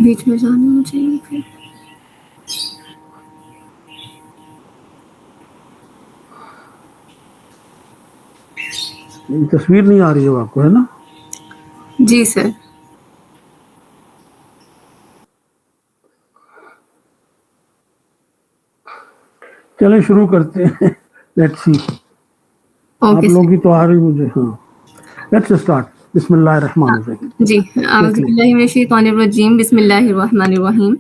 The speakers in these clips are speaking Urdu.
بیچ میں جانا نہیں چاہیے پھر. تصویر نہیں آ رہی ہے آپ کو، ہے نا؟ جی سر. چلیں شروع کرتے ہیں. Let's see. آپ اوکے لوگوں سر. کی تو آ رہی مجھے. ہاں، لیٹس اسٹارٹ. بسم اللہ الرحمن الرحیم. جی اعوذ باللہ من الشیطان الرجیم. بسم اللہ الرحمن الرحیم.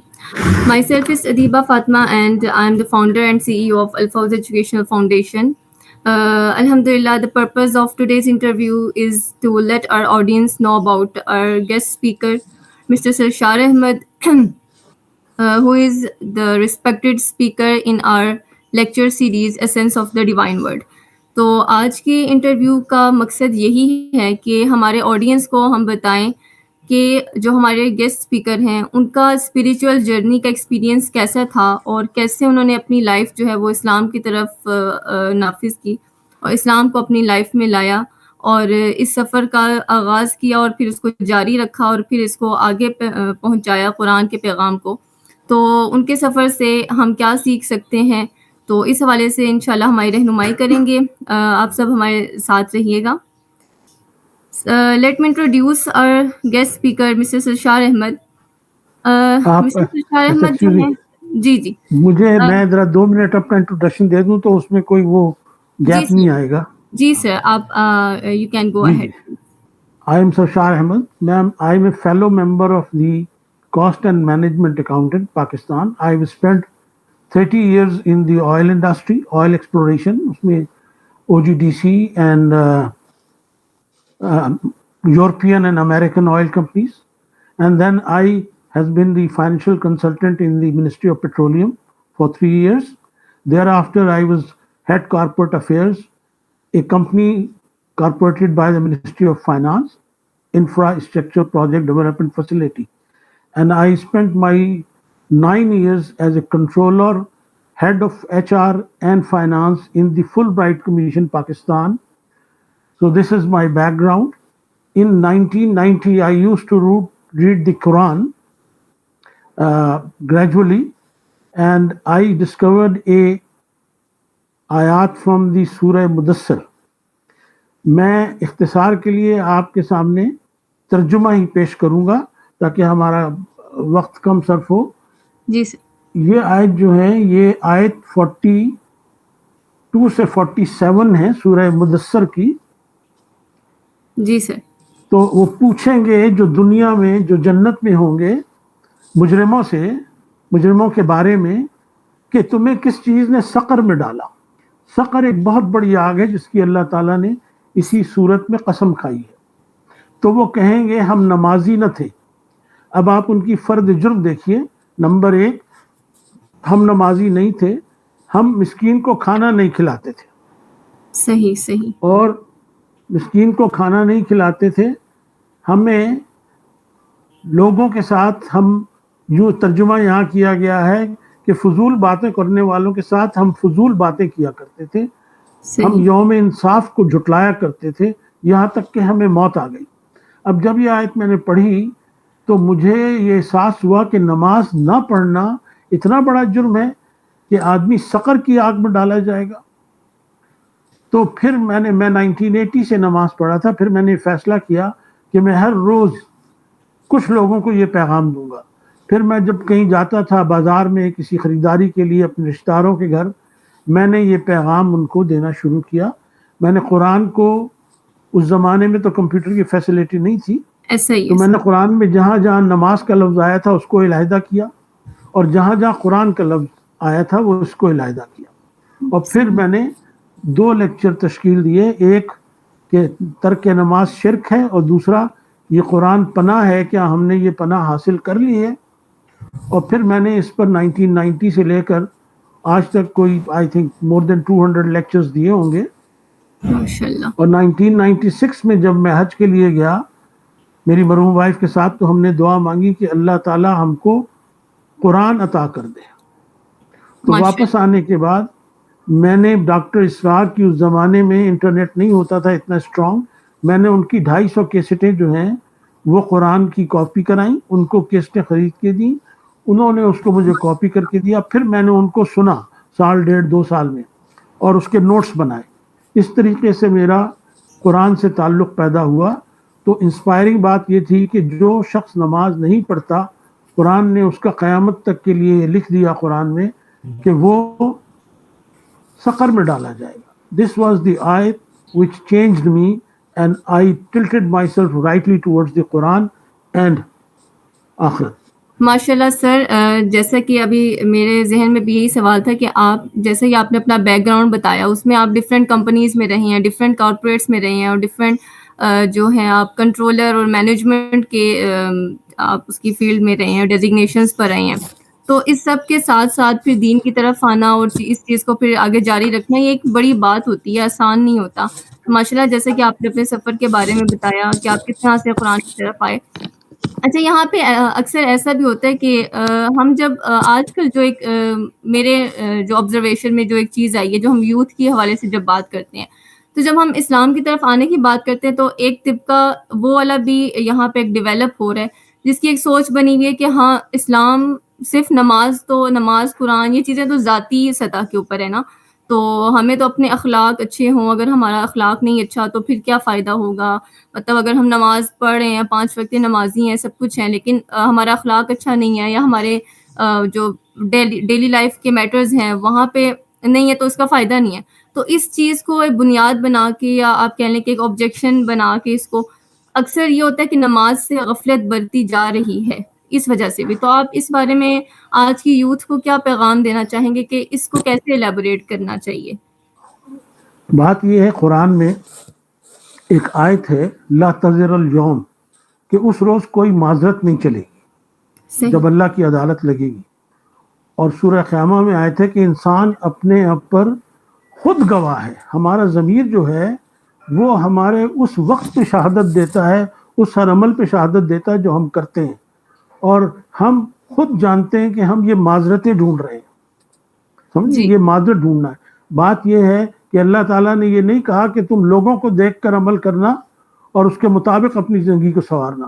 Myself is Adiba Fatma and I am the founder and CEO of Al-Fawz Educational Foundation. Alhamdulillah, the purpose of today's interview is to let our audience know about our guest speaker, Mr. Sarshar Ahmed, who is the respected speaker in our lecture series Essence of the Divine Word. تو آج کے انٹرویو کا مقصد یہی ہے کہ ہمارے آڈینس کو ہم بتائیں کہ جو ہمارے گیسٹ اسپیکر ہیں ان کا اسپریچول جرنی کا ایکسپیرینس کیسا تھا اور کیسے انہوں نے اپنی لائف جو ہے وہ اسلام کی طرف نافذ کی اور اسلام کو اپنی لائف میں لایا اور اس سفر کا آغاز کیا اور پھر اس کو جاری رکھا اور پھر اس کو آگے پہنچایا قرآن کے پیغام کو. تو ان کے سفر سے ہم کیا سیکھ سکتے ہیں، تو اس حوالے سے انشاءاللہ ہماری رہنمائی کریں گے. آپ سب ہمارے ساتھ رہیے گا. Let me introduce our guest speaker, Mr. Sarshar Ahmed. Mr. Sarshar Ahmed جو ہیں جی میں ذرا 2 منٹ اپنا انٹروڈکشن دے دوں تو اس میں کوئی وہ گیپ نہیں آئے گا. جی سر، آپ یو کین گو جی ahead. I am Sarshar Ahmed. I am a fellow member of the Cost and Management Accountant, Pakistan. I have spent 30 years in the oil industry, oil exploration, usme OGDC and European and American oil companies. And then I has been the financial consultant in the Ministry of Petroleum for 3 years. Thereafter, I was head corporate affairs, a company incorporated by the Ministry of Finance, Infrastructure Project Development Facility. And I spent my 9 years as a controller, head of HR and finance in the Fulbright Commission, Pakistan. So this is my background. In 1990, I used to read the Quran gradually, and I discovered a ayat from the Surah Mudassir. میں اختصار کے لیے آپ کے سامنے ترجمہ ہی پیش کروں گا تاکہ ہمارا وقت کم صرف ہو. جی سر. یہ آیت جو ہے یہ آیت 42 سے 47 ہے سورہ مدثر کی. جی سر. تو وہ پوچھیں گے جو دنیا میں جو جنت میں ہوں گے مجرموں کے بارے میں کہ تمہیں کس چیز نے سقر میں ڈالا. سقر ایک بہت بڑی آگ ہے جس کی اللہ تعالیٰ نے اسی صورت میں قسم کھائی ہے. تو وہ کہیں گے ہم نمازی نہ تھے. اب آپ ان کی فرد جرم دیکھیے. نمبر 1، ہم نمازی نہیں تھے، ہم مسکین کو کھانا نہیں کھلاتے تھے. صحیح. اور مسکین کو کھانا نہیں کھلاتے تھے. ہمیں لوگوں کے ساتھ ہم یوں ترجمہ یہاں کیا گیا ہے کہ فضول باتیں کرنے والوں کے ساتھ ہم فضول باتیں کیا کرتے تھے. ہم یوم انصاف کو جھٹلایا کرتے تھے یہاں تک کہ ہمیں موت آ گئی. اب جب یہ آیت میں نے پڑھی تو مجھے یہ احساس ہوا کہ نماز نہ پڑھنا اتنا بڑا جرم ہے کہ آدمی سقر کی آگ میں ڈالا جائے گا. تو پھر میں 1980 سے نماز پڑھا تھا. پھر میں نے فیصلہ کیا کہ میں ہر روز کچھ لوگوں کو یہ پیغام دوں گا. پھر میں جب کہیں جاتا تھا بازار میں کسی خریداری کے لیے اپنے رشتہ داروں کے گھر، میں نے یہ پیغام ان کو دینا شروع کیا. میں نے قرآن کو، اس زمانے میں تو کمپیوٹر کی فیسلٹی نہیں تھی، تو میں نے قرآن میں جہاں جہاں نماز کا لفظ آیا تھا اس کو علیحدہ کیا اور جہاں جہاں قرآن کا لفظ آیا تھا وہ اس کو علیحدہ کیا. اور پھر میں نے 2 لیکچر تشکیل دیے، ایک کہ ترک نماز شرک ہے اور دوسرا یہ قرآن پناہ ہے، کیا ہم نے یہ پناہ حاصل کر لی ہے. اور پھر میں نے اس پر 1990 سے لے کر آج تک کوئی I think more then 200 lectures دیے ہوں گے. ماشاءاللہ. اور 1996 میں جب میں حج کے لیے گیا میری مرحوم وائف کے ساتھ تو ہم نے دعا مانگی کہ اللہ تعالی ہم کو قرآن عطا کر دے. تو واپس آنے کے بعد میں نے ڈاکٹر اسرار کی، اس زمانے میں انٹرنیٹ نہیں ہوتا تھا اتنا اسٹرانگ، میں نے ان کی 250 کیسٹیں جو ہیں وہ قرآن کی کاپی کرائیں، ان کو کیسٹیں خرید کے دیں، انہوں نے اس کو مجھے کاپی کر کے دیا، پھر میں نے ان کو سنا سال ڈیڑھ 2 سال میں اور اس کے نوٹس بنائے. اس طریقے سے میرا قرآن سے تعلق پیدا ہوا. تو انسپائرنگ بات یہ تھی کہ جو شخص نماز نہیں پڑھتا، قرآن نے اس کا قیامت تک کے لیے لکھ دیا قرآن میں کہ وہ سقر میں ڈالا جائے گا. دس واز دی آیت which changed me and I tilted myself rightly towards the Quran and آخرت. ماشاء اللہ سر، جیسا کہ ابھی میرے ذہن میں بھی یہی سوال تھا کہ آپ جیسے کہ آپ نے اپنا بیک گراؤنڈ بتایا، اس میں آپ ڈفرینٹ کمپنیز میں رہے ہیں، ڈفرینٹ کارپوریٹس میں رہے ہیں، اور ڈفرینٹ جو ہیں آپ کنٹرولر اور مینجمنٹ کے آپ اس کی فیلڈ میں رہے ہیں، ڈیزگنیشنز پر رہے ہیں. تو اس سب کے ساتھ ساتھ پھر دین کی طرف آنا اور اس چیز کو پھر آگے جاری رکھنا، یہ ایک بڑی بات ہوتی ہے، آسان نہیں ہوتا. ماشاء اللہ جیسے کہ آپ نے اپنے سفر کے بارے میں بتایا کہ آپ کس طرح سے قرآن کی طرف آئے. اچھا، یہاں پہ اکثر ایسا بھی ہوتا ہے کہ ہم جب آج کل جو ایک میرے جو آبزرویشن میں جو ایک چیز آئی ہے، جو ہم یوتھ کے حوالے سے جب بات کرتے ہیں، تو جب ہم اسلام کی طرف آنے کی بات کرتے ہیں تو ایک طبقہ وہ والا بھی یہاں پہ ایک ڈیولپ ہو رہا ہے جس کی ایک سوچ بنی ہوئی ہے کہ ہاں اسلام صرف نماز قرآن یہ چیزیں تو ذاتی سطح کے اوپر ہے نا، تو ہمیں تو اپنے اخلاق اچھے ہوں، اگر ہمارا اخلاق نہیں اچھا تو پھر کیا فائدہ ہوگا. مطلب اگر ہم نماز پڑھ رہے ہیں، 5 وقت نمازی ہیں، سب کچھ ہیں، لیکن ہمارا اخلاق اچھا نہیں ہے، یا ہمارے جو ڈیلی لائف کے میٹرز ہیں وہاں پہ نہیں ہے، تو اس کا فائدہ نہیں ہے. تو اس چیز کو ایک بنیاد بنا کے، یا آپ کہہ لیں کہ ایک آبجیکشن بنا کے، اس کو اکثر یہ ہوتا ہے کہ نماز سے غفلت برتی جا رہی ہے اس وجہ سے بھی. تو آپ اس بارے میں آج کی یوتھ کو کیا پیغام دینا چاہیں گے کہ اس کو کیسے ایلیبوریٹ کرنا چاہیے؟ بات یہ ہے، قرآن میں ایک آیت ہے لا تذر اليوم، کہ اس روز کوئی معذرت نہیں چلے گی جب اللہ کی عدالت لگے گی. اور سورہ قیامہ میں آیت ہے کہ انسان اپنے آپ پر خود گواہ ہے. ہمارا ضمیر جو ہے وہ ہمارے اس وقت پہ شہادت دیتا ہے، اس ہر عمل پہ شہادت دیتا ہے جو ہم کرتے ہیں، اور ہم خود جانتے ہیں کہ ہم یہ معذرتیں ڈھونڈ رہے ہیں. سمجھے، یہ معذرت ڈھونڈنا ہے. بات یہ ہے کہ اللہ تعالیٰ نے یہ نہیں کہا کہ تم لوگوں کو دیکھ کر عمل کرنا اور اس کے مطابق اپنی زندگی کو سنوارنا.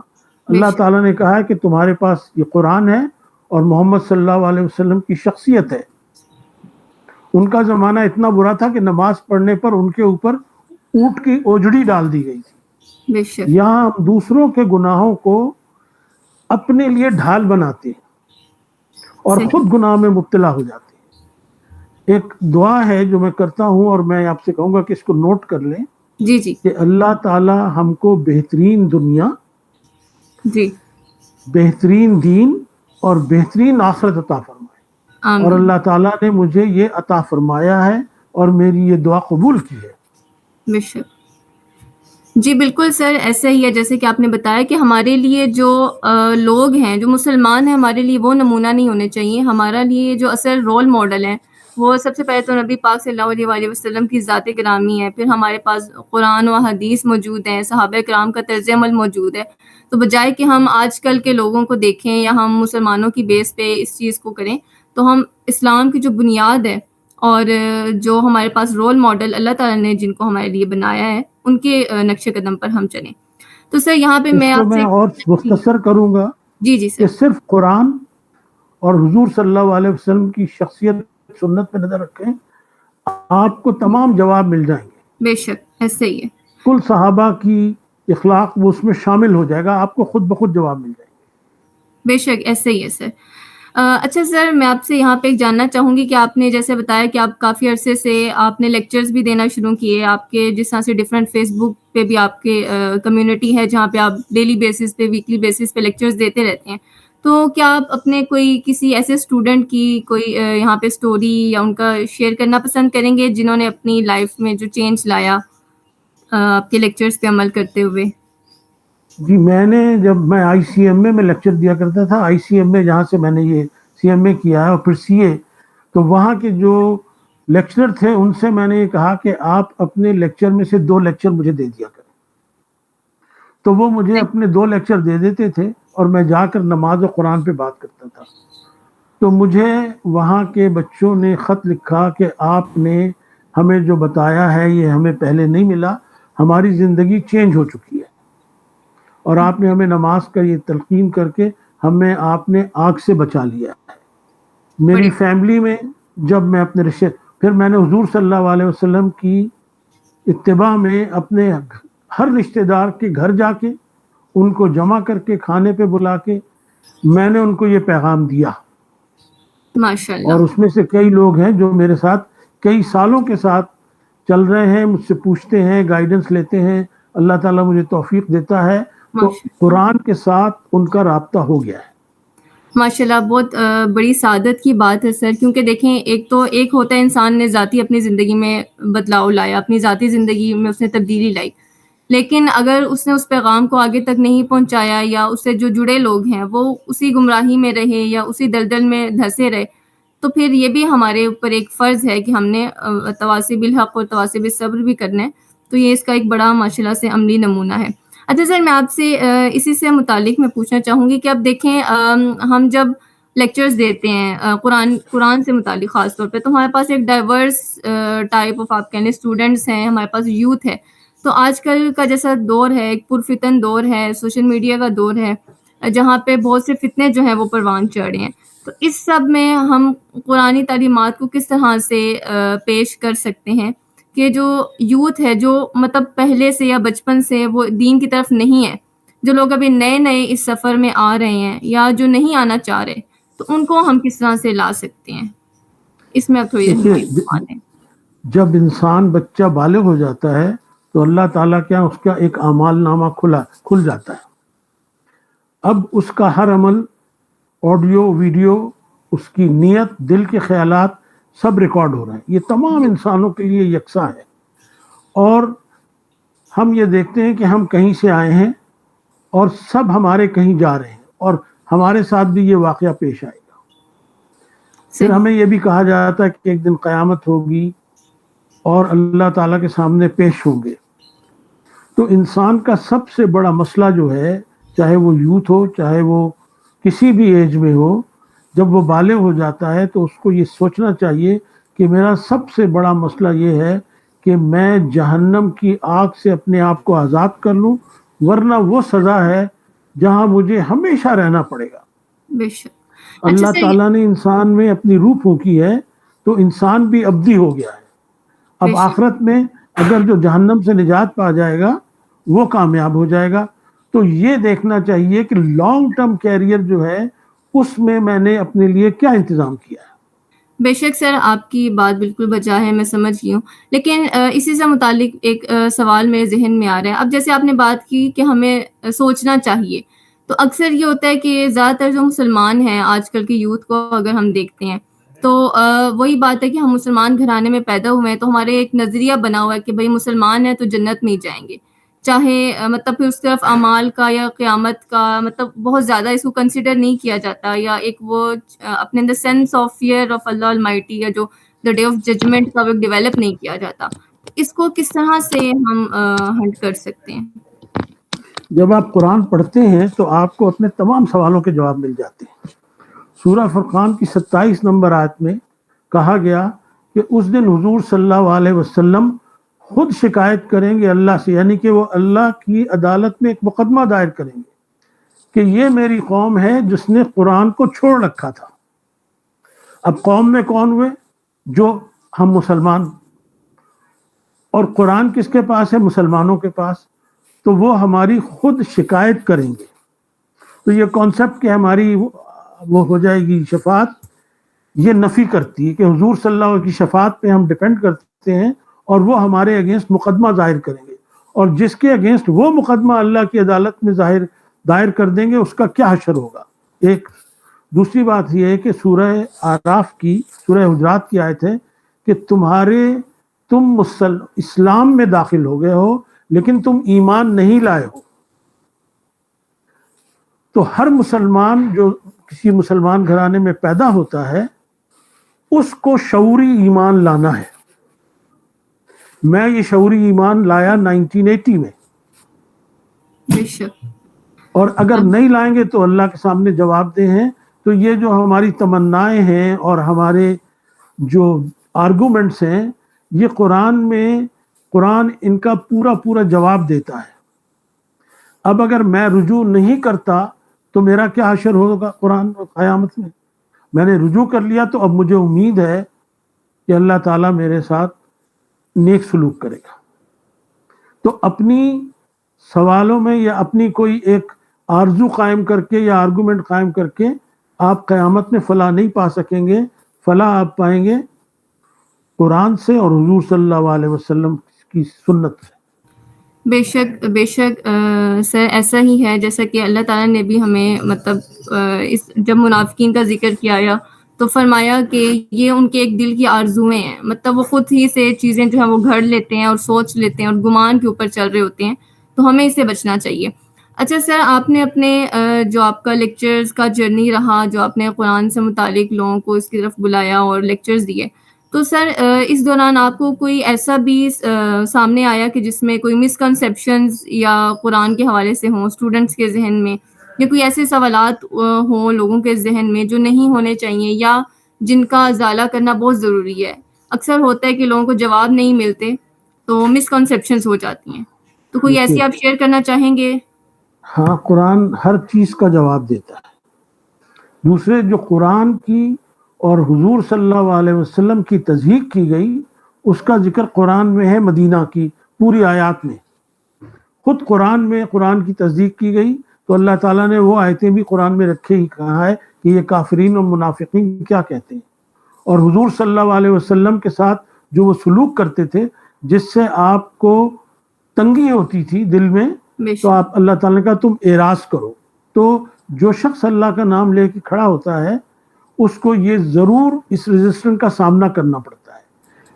اللہ تعالیٰ نے کہا ہے کہ تمہارے پاس یہ قرآن ہے اور محمد صلی اللہ علیہ وسلم کی شخصیت ہے. ان کا زمانہ اتنا برا تھا کہ نماز پڑھنے پر ان کے اوپر اونٹ کی اوجڑی ڈال دی گئی تھی. یہاں ہم دوسروں کے گناہوں کو اپنے لیے ڈھال بناتے ہیں اور خود گناہ میں مبتلا ہو جاتے ہیں. ایک دعا ہے جو میں کرتا ہوں اور میں آپ سے کہوں گا کہ اس کو نوٹ کر لیں، کہ اللہ تعالی ہم کو بہترین دنیا، بہترین دین اور بہترین آخرت عطا فرمائے. اور اللہ تعالیٰ نے مجھے یہ عطا فرمایا ہے اور میری یہ دعا قبول کی ہے. بے شک. جی بالکل سر، ایسا ہی ہے جیسے کہ آپ نے بتایا کہ ہمارے لیے جو لوگ ہیں، جو مسلمان ہیں، ہمارے لیے وہ نمونہ نہیں ہونے چاہیے. ہمارا لیے جو اصل رول ماڈل ہے وہ سب سے پہلے تو نبی پاک صلی اللہ علیہ وآلہ وسلم کی ذات گرامی ہے. پھر ہمارے پاس قرآن و حدیث موجود ہیں، صحابہ کرام کا طرز عمل موجود ہے. تو بجائے کہ ہم آج کل کے لوگوں کو دیکھیں یا ہم مسلمانوں کی بیس پہ اس چیز کو کریں، تو ہم اسلام کی جو بنیاد ہے اور جو ہمارے پاس رول ماڈل اللہ تعالیٰ نے جن کو ہمارے لیے بنایا ہے، ان کے نقش قدم پر ہم چلیں. تو سر یہاں پہ میں آپ سے اور مختصر کروں گا جی کہ صرف قرآن اور حضور صلی اللہ علیہ وسلم کی شخصیت سنت پہ نظر رکھیں، آپ کو تمام جواب مل جائیں گے. بے شک ایسے ہی ہے. کل صحابہ کی اخلاق وہ اس میں شامل ہو جائے گا، آپ کو خود بخود جواب مل جائے گا. بے شک ایسے ہی ہے سر. اچھا سر، میں آپ سے یہاں پہ ایک جاننا چاہوں گی کہ آپ نے جیسے بتایا کہ آپ کافی عرصے سے آپ نے لیکچرز بھی دینا شروع کیے، آپ کے جس طرح سے ڈفرینٹ فیس بک پہ بھی آپ کے کمیونٹی ہے جہاں پہ آپ ڈیلی بیسس پہ، ویکلی بیسس پہ لیکچرز دیتے رہتے ہیں. تو کیا آپ اپنے کوئی کسی ایسے اسٹوڈنٹ کی کوئی یہاں پہ سٹوری یا ان کا شیئر کرنا پسند کریں گے جنہوں نے اپنی لائف میں جو چینج لایا آپ کے لیکچرز پہ عمل کرتے ہوئے؟ جی، جب میں آئی سی ایم اے میں لیکچر دیا کرتا تھا، آئی سی ایم اے جہاں سے میں نے یہ سی ایم اے کیا ہے اور پھر سی اے، تو وہاں کے جو لیکچرر تھے ان سے میں نے یہ کہا کہ آپ اپنے لیکچر میں سے 2 لیکچر مجھے دے دیا کریں. تو وہ مجھے اپنے 2 لیکچر دے دیتے تھے اور میں جا کر نماز و قرآن پہ بات کرتا تھا. تو مجھے وہاں کے بچوں نے خط لکھا کہ آپ نے ہمیں جو بتایا ہے یہ ہمیں پہلے نہیں ملا، ہماری زندگی چینج ہو چکی ہے. اور آپ نے ہمیں نماز کا یہ تلقین کر کے ہمیں آپ نے آگ سے بچا لیا ہے۔ میری بڑی فیملی میں جب میں اپنے رشتے، پھر میں نے حضور صلی اللہ علیہ وسلم کی اتباع میں اپنے ہر رشتہ دار کے گھر جا کے ان کو جمع کر کے کھانے پہ بلا کے میں نے ان کو یہ پیغام دیا، ماشاء اور اللہ، اس میں سے کئی لوگ ہیں جو میرے ساتھ کئی سالوں کے ساتھ چل رہے ہیں، مجھ سے پوچھتے ہیں، گائیڈنس لیتے ہیں، اللہ تعالیٰ مجھے توفیق دیتا ہے تو ماشاء قرآن کے ساتھ ان کا رابطہ ہو گیا ہے۔ ماشاء اللہ، بہت بڑی سعادت کی بات ہے سر، کیونکہ دیکھیں ایک ہوتا ہے انسان نے ذاتی اپنی زندگی میں بدلاؤ لایا، اپنی ذاتی زندگی میں اس نے تبدیلی لائی، لیکن اگر اس نے اس پیغام کو آگے تک نہیں پہنچایا یا اس سے جو جڑے لوگ ہیں وہ اسی گمراہی میں رہے یا اسی دلدل میں دھسے رہے، تو پھر یہ بھی ہمارے اوپر ایک فرض ہے کہ ہم نے تواصی بالحق اور تواصی بالصبر بھی کرنا ہے۔ تو یہ اس کا ایک بڑا ماشاء اللہ سے عملی نمونہ ہے۔ اچھا سر، میں آپ سے اسی سے متعلق میں پوچھنا چاہوں گی کہ اب دیکھیں ہم جب لیکچرز دیتے ہیں قرآن سے متعلق خاص طور پہ، تو ہمارے پاس ایک ڈائیورس ٹائپ آف آپ کہنے اسٹوڈنٹس ہیں، ہمارے پاس یوتھ ہے۔ تو آج کل کا جیسا دور ہے، ایک پرفتن دور ہے، سوشل میڈیا کا دور ہے، جہاں پہ بہت سے فتنے جو ہیں وہ پروان چڑھ رہے ہیں۔ تو اس سب میں ہم قرآنی تعلیمات کو کس طرح سے پیش کر سکتے ہیں کہ جو یوتھ ہے، جو مطلب پہلے سے یا بچپن سے وہ دین کی طرف نہیں ہے، جو لوگ ابھی نئے نئے اس سفر میں آ رہے ہیں یا جو نہیں آنا چاہ رہے، تو ان کو ہم کس طرح سے لا سکتے ہیں؟ اس میں اب تھوڑی دیکھیے، رہنمائی فرما دیں۔ جب انسان بچہ بالغ ہو جاتا ہے تو اللہ تعالیٰ کیا اس کا ایک اعمال نامہ کھل جاتا ہے۔ اب اس کا ہر عمل، آڈیو، ویڈیو، اس کی نیت، دل کے خیالات سب ریکارڈ ہو رہے ہیں۔ یہ تمام انسانوں کے لیے یکساں ہے، اور ہم یہ دیکھتے ہیں کہ ہم کہیں سے آئے ہیں اور سب ہمارے کہیں جا رہے ہیں، اور ہمارے ساتھ بھی یہ واقعہ پیش آئے گا۔ پھر صحیح، ہمیں یہ بھی کہا جاتا ہے کہ ایک دن قیامت ہوگی اور اللہ تعالیٰ کے سامنے پیش ہوں گے۔ تو انسان کا سب سے بڑا مسئلہ جو ہے، چاہے وہ یوتھ ہو، چاہے وہ کسی بھی ایج میں ہو، جب وہ بالغ ہو جاتا ہے تو اس کو یہ سوچنا چاہیے کہ میرا سب سے بڑا مسئلہ یہ ہے کہ میں جہنم کی آگ سے اپنے آپ کو آزاد کر لوں، ورنہ وہ سزا ہے جہاں مجھے ہمیشہ رہنا پڑے گا۔ بے شک۔ اچھا اللہ سر، تعالیٰ نے انسان میں اپنی روح پھونکی ہے تو انسان بھی ابدی ہو گیا ہے۔ بے اب شک، آخرت میں اگر جو جہنم سے نجات پا جائے گا وہ کامیاب ہو جائے گا۔ تو یہ دیکھنا چاہیے کہ لانگ ٹرم کیریئر جو ہے اس میں نے اپنے لیے کیا انتظام کیا ہے۔ بے شک سر، آپ کی بات بالکل بجا ہے، میں سمجھ گئی ہوں، لیکن اسی سے متعلق ایک سوال میرے ذہن میں آ رہا ہے۔ اب جیسے آپ نے بات کی کہ ہمیں سوچنا چاہیے، تو اکثر یہ ہوتا ہے کہ زیادہ تر جو مسلمان ہیں آج کل کے یوتھ کو اگر ہم دیکھتے ہیں تو وہی بات ہے کہ ہم مسلمان گھرانے میں پیدا ہوئے ہیں، تو ہمارے ایک نظریہ بنا ہوا ہے کہ بھئی مسلمان ہیں تو جنت میں ہی جائیں گے، چاہے مطلب پھر اس طرف اعمال کا یا قیامت کا مطلب بہت زیادہ اس کو کنسیڈر نہیں کیا جاتا، یا ایک وہ اپنے اندر sense of fear of Allah almighty یا جو دا ڈے آف ججمنٹ کا وہ ڈیولپ نہیں کیا جاتا۔ اس کو کس طرح سے ہم ہنٹ کر سکتے ہیں؟ جب آپ قرآن پڑھتے ہیں تو آپ کو اپنے تمام سوالوں کے جواب مل جاتے ہیں۔ سورہ فرقان کی 27 نمبر آیت میں کہا گیا کہ اس دن حضور صلی اللہ علیہ وسلم خود شکایت کریں گے اللہ سے، یعنی کہ وہ اللہ کی عدالت میں ایک مقدمہ دائر کریں گے کہ یہ میری قوم ہے جس نے قرآن کو چھوڑ رکھا تھا۔ اب قوم میں کون ہوئے؟ جو ہم مسلمان، اور قرآن کس کے پاس ہے؟ مسلمانوں کے پاس۔ تو وہ ہماری خود شکایت کریں گے۔ تو یہ کانسیپٹ کہ ہماری وہ ہو جائے گی شفاعت، یہ نفی کرتی ہے کہ حضور صلی اللہ علیہ وسلم کی شفاعت پہ ہم ڈیپینڈ کرتے ہیں، اور وہ ہمارے اگینسٹ مقدمہ ظاہر کریں گے، اور جس کے اگینسٹ وہ مقدمہ اللہ کی عدالت میں دائر کر دیں گے اس کا کیا حشر ہوگا۔ ایک دوسری بات یہ ہے کہ سورہ اعراف کی، سورہ حجرات کی آیت ہے کہ تم اسلام میں داخل ہو گئے ہو لیکن تم ایمان نہیں لائے ہو۔ تو ہر مسلمان جو کسی مسلمان گھرانے میں پیدا ہوتا ہے اس کو شعوری ایمان لانا ہے۔ میں یہ شعوری ایمان لایا 1980 میں، بے شک، اور اگر نہیں لائیں گے تو اللہ کے سامنے جواب دہ ہیں۔ تو یہ جو ہماری تمنائیں ہیں اور ہمارے جو آرگومنٹس ہیں، یہ قرآن ان کا پورا جواب دیتا ہے۔ اب اگر میں رجوع نہیں کرتا تو میرا کیا حشر ہوگا قرآن قیامت میں؟ میں نے رجوع کر لیا تو اب مجھے امید ہے کہ اللہ تعالیٰ میرے ساتھ نیک سلوک کرے گا. تو اپنی سوالوں میں یا اپنی کوئی ایک آرزو قائم کر کے یا آرگومنٹ قائم کر کے آپ قیامت میں فلاح نہیں پا سکیں گے. فلاح آپ پائیں گے قرآن سے اور حضور صلی اللہ علیہ وسلم کی سنت سے. بے شک سر ایسا ہی ہے جیسا کہ اللہ تعالیٰ نے بھی ہمیں مطلب اس جب منافقین کا ذکر کیا تو فرمایا کہ یہ ان کے ایک دل کی آرزویں ہیں، مطلب وہ خود ہی سے چیزیں جو ہیں وہ گھڑ لیتے ہیں اور سوچ لیتے ہیں اور گمان کے اوپر چل رہے ہوتے ہیں، تو ہمیں اس سے بچنا چاہیے. اچھا سر، آپ نے اپنے جو آپ کا لیکچرز کا جرنی رہا، جو آپ نے قرآن سے متعلق لوگوں کو اس کی طرف بلایا اور لیکچرز دیے، تو سر اس دوران آپ کو کوئی ایسا بھی سامنے آیا کہ جس میں کوئی مسکنسیپشنز یا قرآن کے حوالے سے ہوں اسٹوڈنٹس کے ذہن میں، یا کوئی ایسے سوالات ہوں لوگوں کے ذہن میں جو نہیں ہونے چاہیے یا جن کا ازالہ کرنا بہت ضروری ہے؟ اکثر ہوتا ہے کہ لوگوں کو جواب نہیں ملتے تو مسکنسیپشنز ہو جاتی ہیں، تو کوئی ایسی دیکھیے، آپ شیئر کرنا چاہیں گے؟ ہاں، قرآن ہر چیز کا جواب دیتا ہے. دوسرے جو قرآن کی اور حضور صلی اللہ علیہ وسلم کی تصدیق کی گئی اس کا ذکر قرآن میں ہے. مدینہ کی پوری آیات میں خود قرآن میں قرآن کی تصدیق کی گئی تو اللہ تعالیٰ نے وہ آیتیں بھی قرآن میں رکھے ہی کہا ہے کہ یہ کافرین اور منافقین کیا کہتے ہیں. اور حضور صلی اللہ علیہ وسلم کے ساتھ جو وہ سلوک کرتے تھے جس سے آپ کو تنگی ہوتی تھی دل میں، بے تو شک آپ اللہ تعالیٰ نے کہا تم اعراض کرو. تو جو شخص اللہ کا نام لے کے کھڑا ہوتا ہے اس کو یہ ضرور اس ریزسٹنس کا سامنا کرنا پڑتا ہے.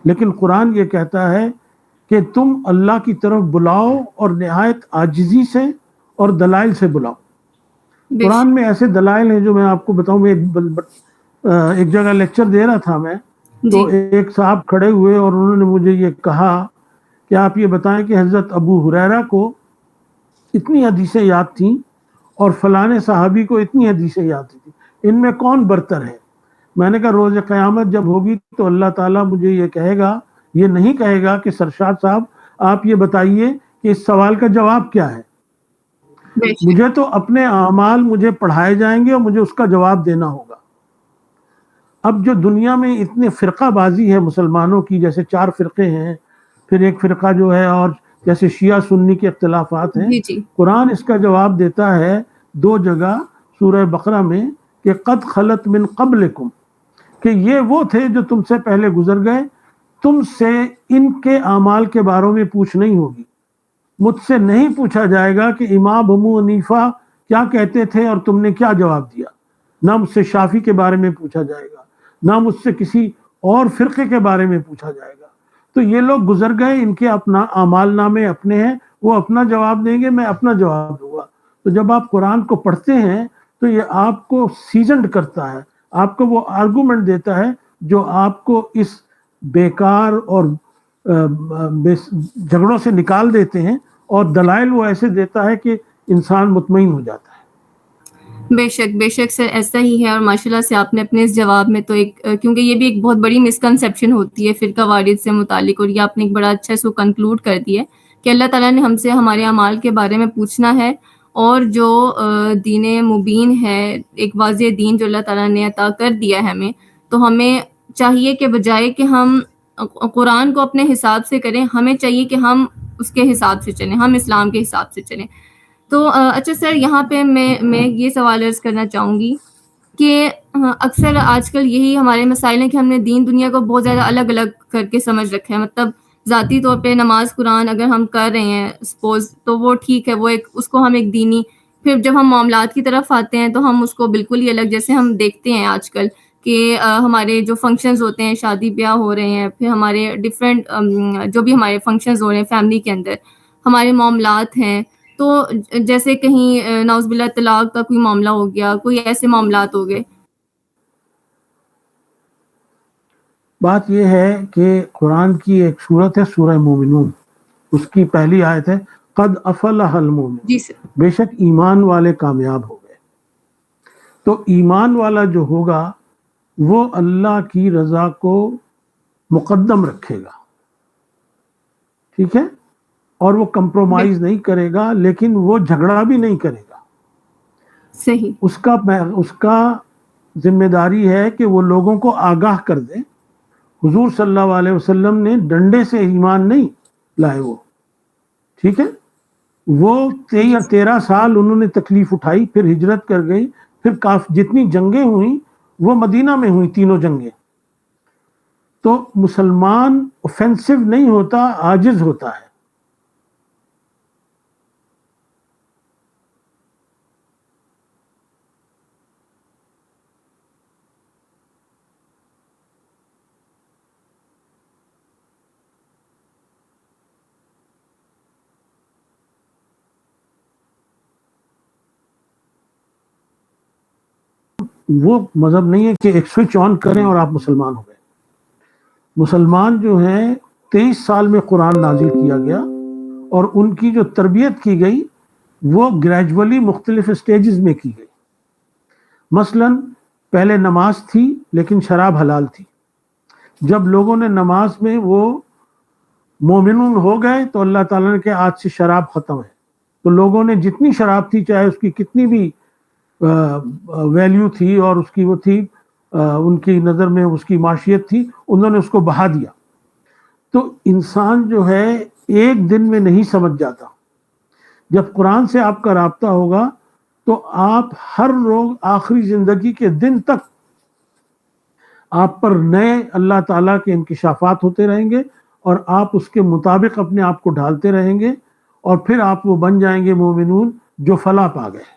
لیکن قرآن یہ کہتا ہے کہ تم اللہ کی طرف بلاؤ اور نہایت عاجزی سے اور دلائل سے بلاؤ. بے قرآن شک میں ایسے دلائل ہیں جو میں آپ کو بتاؤں. میں ایک جگہ لیکچر دے رہا تھا میں، تو جی ایک صاحب کھڑے ہوئے اور انہوں نے مجھے یہ کہا کہ آپ یہ بتائیں کہ حضرت ابو ہریرہ کو اتنی حدیثیں یاد تھیں اور فلانے صحابی کو اتنی حدیثیں یاد تھیں، ان میں کون برتر ہے؟ میں نے کہا روز قیامت جب ہوگی تو اللہ تعالیٰ مجھے یہ کہے گا، یہ نہیں کہے گا کہ سرشاد صاحب آپ یہ بتائیے کہ اس سوال کا جواب کیا ہے. بے شک مجھے تو اپنے اعمال مجھے پڑھائے جائیں گے اور مجھے اس کا جواب دینا ہوگا. اب جو دنیا میں اتنے فرقہ بازی ہے مسلمانوں کی، جیسے 4 فرقے ہیں، پھر ایک فرقہ جو ہے اور جیسے شیعہ سنی کے اختلافات ہیں، جی جی قرآن اس کا جواب دیتا ہے 2 جگہ سورہ بقرہ میں کہ قد خلت من قبلکم، کہ یہ وہ تھے جو تم سے پہلے گزر گئے، تم سے ان کے اعمال کے بارے میں پوچھ نہیں ہوگی. مجھ سے نہیں پوچھا جائے گا کہ امام ابو حنیفہ کیا کہتے تھے اور تم نے کیا جواب دیا. نہ مجھ سے شافعی کے بارے میں پوچھا جائے گا، نہ مجھ سے کسی اور فرقے کے بارے میں پوچھا جائے گا. تو یہ لوگ گزر گئے، ان کے اپنا اعمال نامے اپنے ہیں، وہ اپنا جواب دیں گے، میں اپنا جواب دوں گا. تو جب آپ قرآن کو پڑھتے ہیں تو یہ آپ کو سیزنڈ کرتا ہے، آپ کو وہ آرگومنٹ دیتا ہے جو آپ کو اس بیکار اور جھگڑوں سے نکال دیتے ہیں، اور دلائل وہ ایسے دیتا ہے کہ انسان مطمئن ہو جاتا ہے. بے شک سر ایسا ہی ہے. اور ماشاءاللہ سے آپ نے اپنے اس جواب میں تو ایک کیونکہ یہ بھی ایک بہت بڑی مسکنسیپشن ہوتی ہے فرقہ واریت سے متعلق، اور یہ آپ نے ایک بڑا اچھا سو کنکلوڈ کر دیا کہ اللہ تعالیٰ نے ہم سے ہمارے اعمال کے بارے میں پوچھنا ہے، اور جو دین مبین ہے، ایک واضح دین جو اللہ تعالیٰ نے عطا کر دیا ہے ہمیں، تو ہمیں چاہیے کہ بجائے کہ ہم قرآن کو اپنے حساب سے کریں، ہمیں چاہیے کہ ہم اس کے حساب سے چلیں، ہم اسلام کے حساب سے چلیں. تو اچھا سر، یہاں پہ میں یہ سوال عرض کرنا چاہوں گی کہ اکثر آج کل یہی ہمارے مسائل ہیں کہ ہم نے دین دنیا کو بہت زیادہ الگ الگ کر کے سمجھ رکھا ہے. مطلب ذاتی طور پہ نماز قرآن اگر ہم کر رہے ہیں سپوز، تو وہ ٹھیک ہے، وہ ایک اس کو ہم ایک دینی، پھر جب ہم معاملات کی طرف آتے ہیں تو ہم اس کو بالکل ہی الگ، جیسے ہم دیکھتے ہیں آج کل کہ ہمارے جو فنکشنز ہوتے ہیں، شادی بیاہ ہو رہے ہیں، پھر ہمارے ڈفرینٹ جو بھی ہمارے فنکشنز ہو رہے ہیں فیملی کے اندر، ہمارے معاملات ہیں، تو جیسے کہیں نعوذ باللہ طلاق کا کوئی معاملہ ہو گیا، کوئی ایسے معاملات ہو گئے. بات یہ ہے کہ قرآن کی ایک سورت ہے سورہ مومنون، اس کی پہلی آیت ہے قد افلح المومنون، جی سر. بے شک ایمان والے کامیاب ہو گئے. تو ایمان والا جو ہوگا وہ اللہ کی رضا کو مقدم رکھے گا. ٹھیک ہے؟ اور وہ کمپرومائز نہیں کرے گا، لیکن وہ جھگڑا بھی نہیں کرے گا. صحیح. اس کا ذمہ داری ہے کہ وہ لوگوں کو آگاہ کر دے. حضور صلی اللہ علیہ وسلم نے ڈنڈے سے ایمان نہیں لائے وہ، ٹھیک ہے. وہ 13 سال انہوں نے تکلیف اٹھائی، پھر ہجرت کر گئی، پھر جتنی جنگیں ہوئیں وہ مدینہ میں ہوئی، تینوں جنگیں. تو مسلمان اوفینسو نہیں ہوتا، عاجز ہوتا ہے. وہ مذہب نہیں ہے کہ ایک سوئچ آن کریں اور آپ مسلمان ہو گئے. مسلمان جو ہیں 23 سال میں قرآن نازل کیا گیا، اور ان کی جو تربیت کی گئی وہ گریجولی مختلف اسٹیجز میں کی گئی. مثلا پہلے نماز تھی لیکن شراب حلال تھی. جب لوگوں نے نماز میں وہ مومنون ہو گئے تو اللہ تعالیٰ نے کہا آج سے شراب ختم ہے. تو لوگوں نے جتنی شراب تھی، چاہے اس کی کتنی بھی ویلیو تھی اور اس کی وہ تھی، ان کی نظر میں اس کی معاشیت تھی، انہوں نے اس کو بہا دیا. تو انسان جو ہے ایک دن میں نہیں سمجھ جاتا. جب قرآن سے آپ کا رابطہ ہوگا تو آپ ہر روز آخری زندگی کے دن تک آپ پر نئے اللہ تعالیٰ کے انکشافات ہوتے رہیں گے، اور آپ اس کے مطابق اپنے آپ کو ڈھالتے رہیں گے، اور پھر آپ وہ بن جائیں گے مومنون جو فلاح پا گئے.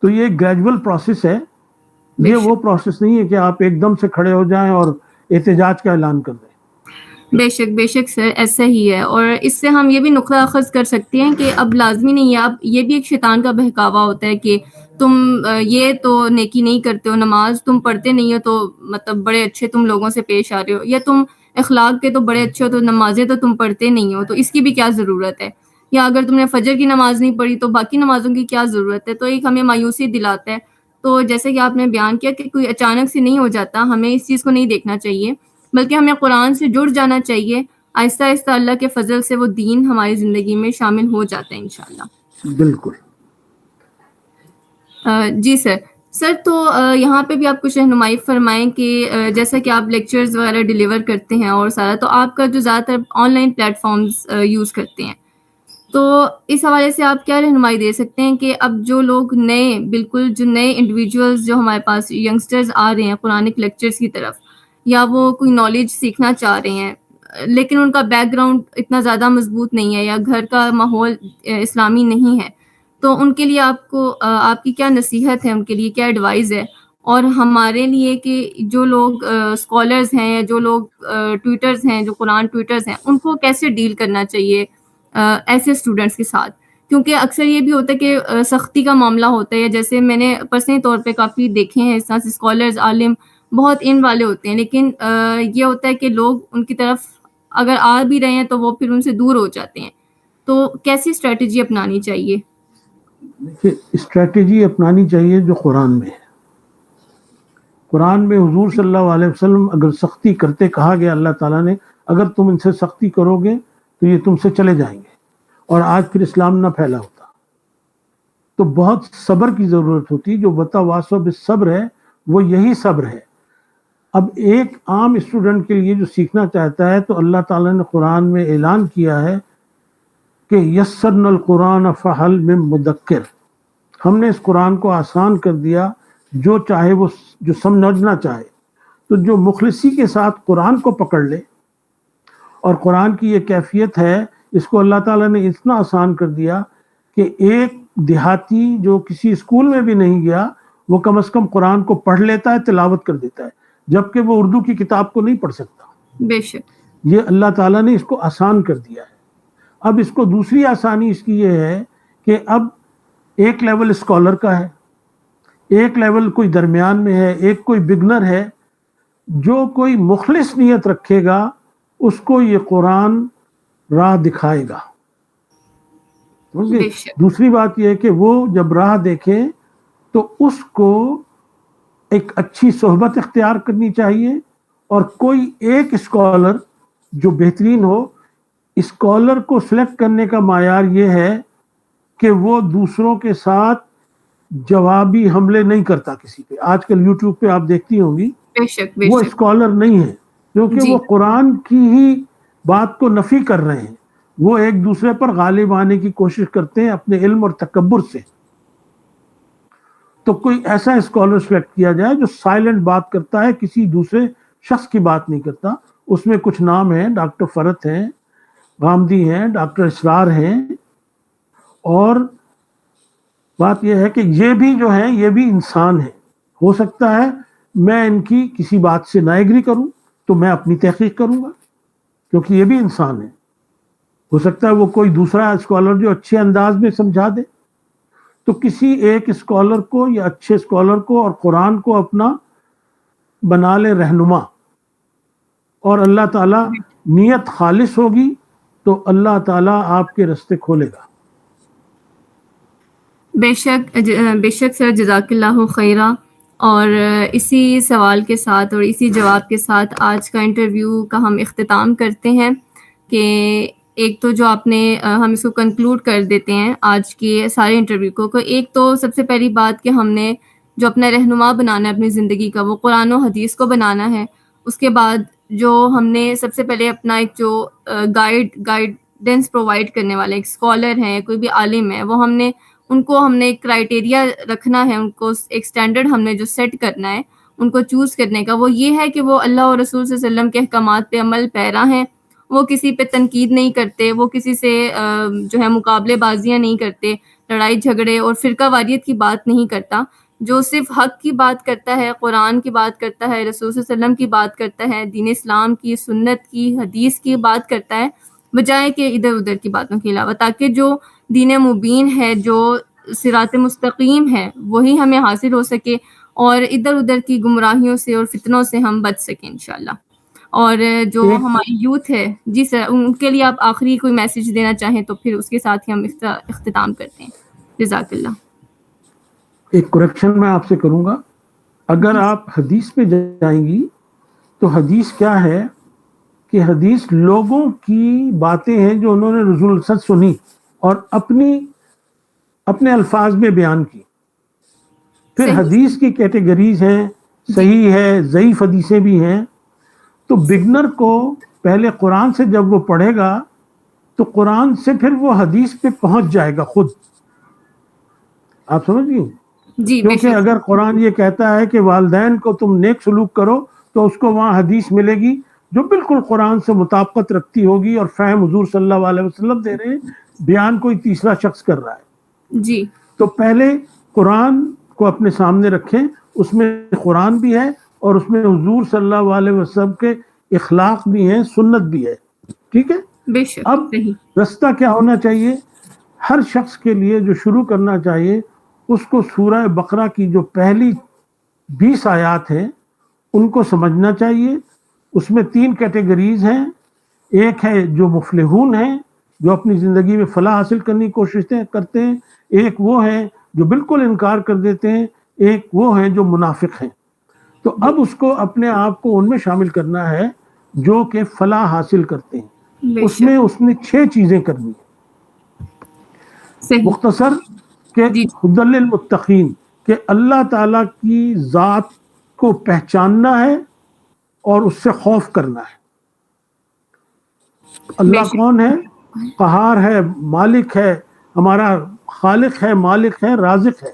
تو یہ ایک گریجول پروسیس ہے. یہ وہ پروسیس نہیں ہے کہ آپ ایک دم سے کھڑے ہو جائیں اور احتجاج کا اعلان کر دیں. بے شک بے شک سر، ایسا ہی ہے. اور اس سے ہم یہ بھی نقطہ اخذ کر سکتے ہیں کہ اب لازمی نہیں ہے، اب یہ بھی ایک شیطان کا بہکاوا ہوتا ہے کہ تم یہ تو نیکی نہیں کرتے ہو، نماز تم پڑھتے نہیں ہو تو مطلب بڑے اچھے تم لوگوں سے پیش آ رہے ہو، یا تم اخلاق کے تو بڑے اچھے ہو تو نمازیں تو تم پڑھتے نہیں ہو، تو اس کی بھی کیا ضرورت ہے. یا اگر تم نے فجر کی نماز نہیں پڑھی تو باقی نمازوں کی کیا ضرورت ہے. تو ایک ہمیں مایوسی دلاتا ہے. تو جیسے کہ آپ نے بیان کیا کہ کوئی اچانک سے نہیں ہو جاتا، ہمیں اس چیز کو نہیں دیکھنا چاہیے، بلکہ ہمیں قرآن سے جڑ جانا چاہیے. آہستہ آہستہ اللہ کے فضل سے وہ دین ہماری زندگی میں شامل ہو جاتا ہے انشاءاللہ. بالکل. جی سر تو یہاں پہ بھی آپ کچھ رہنمائی فرمائیں کہ جیسا کہ آپ لیکچرز وغیرہ ڈیلیور کرتے ہیں اور سارا، تو آپ کا جو زیادہ تر online platforms use کرتے ہیں، تو اس حوالے سے آپ کیا رہنمائی دے سکتے ہیں کہ اب جو لوگ بالکل جو نئے انڈیویجولز جو ہمارے پاس ینگسٹرز آ رہے ہیں قرآنک لیکچرز کی طرف، یا وہ کوئی نالج سیکھنا چاہ رہے ہیں لیکن ان کا بیک گراؤنڈ اتنا زیادہ مضبوط نہیں ہے، یا گھر کا ماحول اسلامی نہیں ہے، تو ان کے لیے آپ کی کیا نصیحت ہے، ان کے لیے کیا ایڈوائز ہے؟ اور ہمارے لیے کہ جو لوگ اسکالرز ہیں یا جو لوگ ٹویٹرز ہیں، جو قرآن ٹویٹرز ہیں، ان کو کیسے ڈیل کرنا چاہیے ایسے اسٹوڈنٹس کے ساتھ؟ کیونکہ اکثر یہ بھی ہوتا ہے کہ سختی کا معاملہ ہوتا ہے. جیسے میں نے پرسنلی طور پہ کافی دیکھے ہیں اس طرح سے اسکالرز، عالم بہت ان والے ہوتے ہیں، لیکن یہ ہوتا ہے کہ لوگ ان کی طرف اگر آ بھی رہے ہیں تو وہ پھر ان سے دور ہو جاتے ہیں. تو کیسی اسٹریٹجی اپنانی چاہیے؟ دیکھیے، اسٹریٹجی اپنانی چاہیے جو قرآن میں ہے. قرآن میں حضور صلی اللہ علیہ وسلم اگر سختی کرتے کہا گیا اللہ تعالیٰ نے، اگر تم ان سے سختی کرو گے تو یہ تم سے چلے جائیں گے، اور آج پھر اسلام نہ پھیلا ہوتا. تو بہت صبر کی ضرورت ہوتی. جو وتواصوا بالصبر ہے وہ یہی صبر ہے. اب ایک عام اسٹوڈنٹ کے لیے جو سیکھنا چاہتا ہے تو اللہ تعالیٰ نے قرآن میں اعلان کیا ہے کہ یسرنا القرآن فہل من مدکر، ہم نے اس قرآن کو آسان کر دیا، جو چاہے وہ جو سمجھنا چاہے. تو جو مخلصی کے ساتھ قرآن کو پکڑ لے، اور قرآن کی یہ کیفیت ہے، اس کو اللہ تعالیٰ نے اتنا آسان کر دیا کہ ایک دیہاتی جو کسی اسکول میں بھی نہیں گیا، وہ کم از کم قرآن کو پڑھ لیتا ہے، تلاوت کر دیتا ہے، جبکہ وہ اردو کی کتاب کو نہیں پڑھ سکتا. بے شک. یہ اللہ تعالیٰ نے اس کو آسان کر دیا ہے. اب اس کو دوسری آسانی اس کی یہ ہے کہ اب ایک لیول اسکالر کا ہے، ایک لیول کوئی درمیان میں ہے، ایک کوئی بگنر ہے. جو کوئی مخلص نیت رکھے گا اس کو یہ قرآن راہ دکھائے گا. دوسری بات یہ ہے کہ وہ جب راہ دیکھے تو اس کو ایک اچھی صحبت اختیار کرنی چاہیے، اور کوئی ایک اسکالر جو بہترین ہو اسکالر کو سلیکٹ کرنے کا معیار یہ ہے کہ وہ دوسروں کے ساتھ جوابی حملے نہیں کرتا کسی پہ. آج کل یوٹیوب پہ آپ دیکھتی ہوں گی بے شک بے وہ شک. اسکالر نہیں ہے کیونکہ جی وہ قرآن کی ہی بات کو نفی کر رہے ہیں. وہ ایک دوسرے پر غالب آنے کی کوشش کرتے ہیں اپنے علم اور تکبر سے. تو کوئی ایسا اسکالر سلیکٹ کیا جائے جو سائلنٹ بات کرتا ہے, کسی دوسرے شخص کی بات نہیں کرتا. اس میں کچھ نام ہیں, ڈاکٹر فرت ہیں, غامدی ہیں, ڈاکٹر اسرار ہیں. اور بات یہ ہے کہ یہ بھی جو ہے یہ بھی انسان ہے. ہو سکتا ہے میں ان کی کسی بات سے نہ ایگری کروں تو میں اپنی تحقیق کروں گا کیونکہ یہ بھی انسان ہے. ہو سکتا ہے وہ کوئی دوسرا اسکالر جو اچھے انداز میں سمجھا دے. تو کسی ایک اسکالر کو یا اچھے اسکالر کو اور قرآن کو اپنا بنا لے رہنما, اور اللہ تعالیٰ نیت خالص ہوگی تو اللہ تعالیٰ آپ کے راستے کھولے گا. بے شک سر, جزاک اللہ خیرہ. اور اسی سوال کے ساتھ اور اسی جواب کے ساتھ آج کا انٹرویو کا ہم اختتام کرتے ہیں کہ ایک تو جو آپ نے ہم اس کو کنکلوڈ کر دیتے ہیں آج کے سارے انٹرویو کو. ایک تو سب سے پہلی بات کہ ہم نے جو اپنا رہنما بنانا ہے اپنی زندگی کا وہ قرآن و حدیث کو بنانا ہے. اس کے بعد جو ہم نے سب سے پہلے اپنا ایک جو گائیڈنس پرووائڈ کرنے والا ایک اسکالر ہے, کوئی بھی عالم ہے, وہ ان کو ہم نے ایک کرائٹیریا رکھنا ہے, ان کو ایک سٹینڈرڈ ہم نے جو سیٹ کرنا ہے ان کو چوز کرنے کا, وہ یہ ہے کہ وہ اللہ اور رسول صلی اللہ علیہ وسلم کے احکامات پہ عمل پیرا ہیں. وہ کسی پہ تنقید نہیں کرتے, وہ کسی سے جو ہے مقابلے بازیاں نہیں کرتے, لڑائی جھگڑے اور فرقہ واریت کی بات نہیں کرتا. جو صرف حق کی بات کرتا ہے, قرآن کی بات کرتا ہے, رسول صلی اللہ علیہ وسلم کی بات کرتا ہے, دین اسلام کی, سنت کی, حدیث کی بات کرتا ہے, بجائے کہ ادھر ادھر کی باتوں کے علاوہ, تاکہ جو دین مبین ہے, جو صراط مستقیم ہے, وہی ہمیں حاصل ہو سکے اور ادھر ادھر کی گمراہیوں سے اور فتنوں سے ہم بچ سکیں انشاءاللہ. اور جو ایک ہماری یوتھ ہے, جی سر, ان کے لیے آپ آخری کوئی میسج دینا چاہیں تو پھر اس کے ساتھ ہی ہم اختتام کرتے ہیں. جزاک اللہ. ایک کریکشن میں آپ سے کروں گا. اگر آپ حدیث پہ جائیں گی تو حدیث کیا ہے کہ حدیث لوگوں کی باتیں ہیں جو انہوں نے رسول اللہ سے سنی اور اپنے الفاظ میں بیان کی. پھر صحیح. حدیث کی کیٹیگریز ہیں, صحیح ہے, ضعیف حدیثیں بھی ہیں. تو بگنر کو پہلے قرآن سے جب وہ پڑھے گا تو قرآن سے پھر وہ حدیث پہ پہنچ جائے گا خود. آپ سمجھ گئی؟ جی بے کیونکہ شک. اگر قرآن یہ کہتا ہے کہ والدین کو تم نیک سلوک کرو تو اس کو وہاں حدیث ملے گی جو بالکل قرآن سے مطابقت رکھتی ہوگی, اور فہم حضور صلی اللہ علیہ وسلم دے رہے ہیں, بیان کوئی تیسرا شخص کر رہا ہے. جی تو پہلے قرآن کو اپنے سامنے رکھیں, اس میں قرآن بھی ہے اور اس میں حضور صلی اللہ علیہ وسلم کے اخلاق بھی ہیں, سنت بھی ہے. ٹھیک ہے. بے شک. اب صحیح. رستہ کیا ہونا چاہیے ہر شخص کے لیے جو شروع کرنا چاہیے, اس کو سورہ بقرہ کی جو پہلی 20 آیات ہیں ان کو سمجھنا چاہیے. اس میں 3 کیٹیگریز ہیں. ایک ہے جو مفلحون ہیں, جو اپنی زندگی میں فلاح حاصل کرنے کی کوشش کرتے ہیں. ایک وہ ہیں جو بالکل انکار کر دیتے ہیں. ایک وہ ہیں جو منافق ہیں. تو اب اس کو اپنے آپ کو ان میں شامل کرنا ہے جو کہ فلاح حاصل کرتے ہیں. بے اس شک. نے 6 چیزیں کرنی ہیں. صحیح. مختصر کہ جی ہدی للمتقین, کہ اللہ تعالیٰ کی ذات کو پہچاننا ہے اور اس سے خوف کرنا ہے. بے اللہ شک. کون ہے؟ قہار ہے, مالک ہے, ہمارا خالق ہے, مالک ہے, رازق ہے.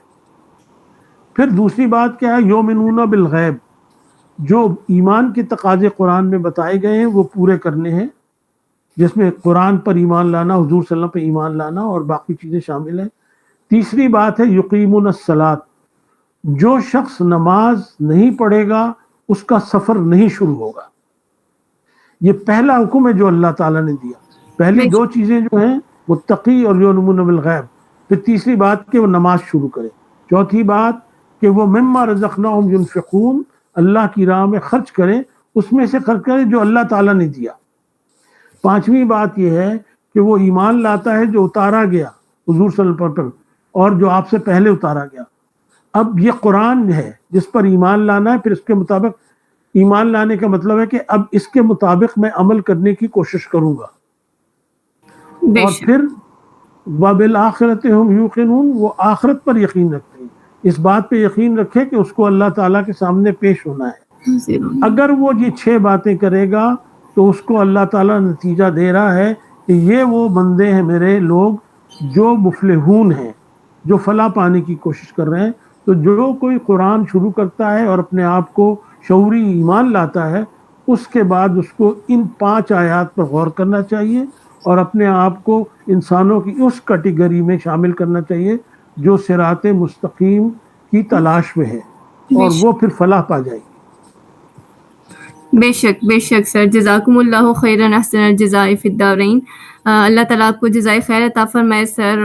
پھر دوسری بات کیا ہے؟ یؤمنون بالغیب, جو ایمان کے تقاضے قرآن میں بتائے گئے ہیں وہ پورے کرنے ہیں, جس میں قرآن پر ایمان لانا, حضور صلی اللہ علیہ وسلم پہ ایمان لانا اور باقی چیزیں شامل ہیں. تیسری بات ہے یقیمون الصلاۃ, جو شخص نماز نہیں پڑھے گا اس کا سفر نہیں شروع ہوگا. یہ پہلا حکم ہے جو اللہ تعالیٰ نے دیا. پہلی بے 2 چیزیں جو ہیں متقی اور یؤمنون بالغیب, پھر تیسری بات کہ وہ نماز شروع کرے. چوتھی بات کہ وہ مما رزقناہم ينفقون, اللہ کی راہ میں خرچ کریں, اس میں سے خرچ کریں جو اللہ تعالیٰ نے دیا. پانچویں بات یہ ہے کہ وہ ایمان لاتا ہے جو اتارا گیا حضور صلی اللہ علیہ وسلم اور جو آپ سے پہلے اتارا گیا. اب یہ قرآن ہے جس پر ایمان لانا ہے, پھر اس کے مطابق ایمان لانے کا مطلب ہے کہ اب اس کے مطابق میں عمل کرنے کی کوشش کروں گا. بے اور شک پھر وبالآخرۃ ہم یوقنون، وہ آخرت پر یقین رکھتے ہیں، اس بات پہ یقین رکھے کہ اس کو اللہ تعالیٰ کے سامنے پیش ہونا ہے۔ ضرور۔ اگر وہ یہ 6 باتیں کرے گا تو اس کو اللہ تعالیٰ نتیجہ دے رہا ہے کہ یہ وہ بندے ہیں میرے لوگ جو مفلحون ہیں، جو فلاح پانے کی کوشش کر رہے ہیں۔ تو جو کوئی قرآن شروع کرتا ہے اور اپنے آپ کو شعوری ایمان لاتا ہے، اس کے بعد اس کو ان 5 آیات پر غور کرنا چاہیے اور اپنے آپ کو انسانوں کی اس کیٹیگری میں شامل کرنا چاہیے جو صراط مستقیم کی تلاش میں ہے، بے اور شک وہ پھر فلاح پا جائے گی۔ بے شک سر، جزاکم اللہ خیرا احسن الجزاء فی الدارین۔ اللہ تعالیٰ آپ کو جزائے خیر عطا فرمائے سر،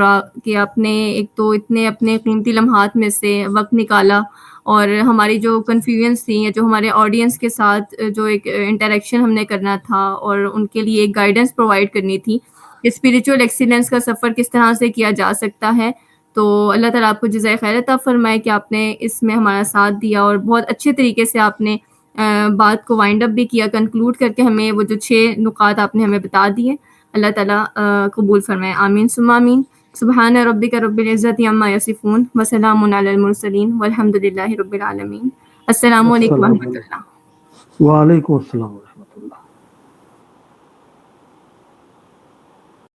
کہ آپ نے ایک تو اتنے اپنے قیمتی لمحات میں سے وقت نکالا، اور ہماری جو کنفیوژنس تھی یا جو ہمارے آڈینس کے ساتھ جو ایک انٹریکشن ہم نے کرنا تھا اور ان کے لیے ایک گائیڈنس پرووائڈ کرنی تھی کہ اسپریچول ایکسیلنس کا سفر کس طرح سے کیا جا سکتا ہے، تو اللہ تعالیٰ آپ کو جزائے خیر عطا فرمائے کہ آپ نے اس میں ہمارا ساتھ دیا، اور بہت اچھے طریقے سے آپ نے بات کو وائنڈ اپ بھی کیا، کنکلوڈ کر کے ہمیں وہ جو 6 نکات آپ نے ہمیں بتا دیے۔ اللہ تعالیٰ قبول فرمائے، آمین ثم آمین۔ سبحان ربک رب العزت عما یصفون وسلام علی المرسلین والحمد للہ رب العالمین۔ السلام علیکم السلام ورحمۃ علیکم، اللہ۔ وعلیکم السلام۔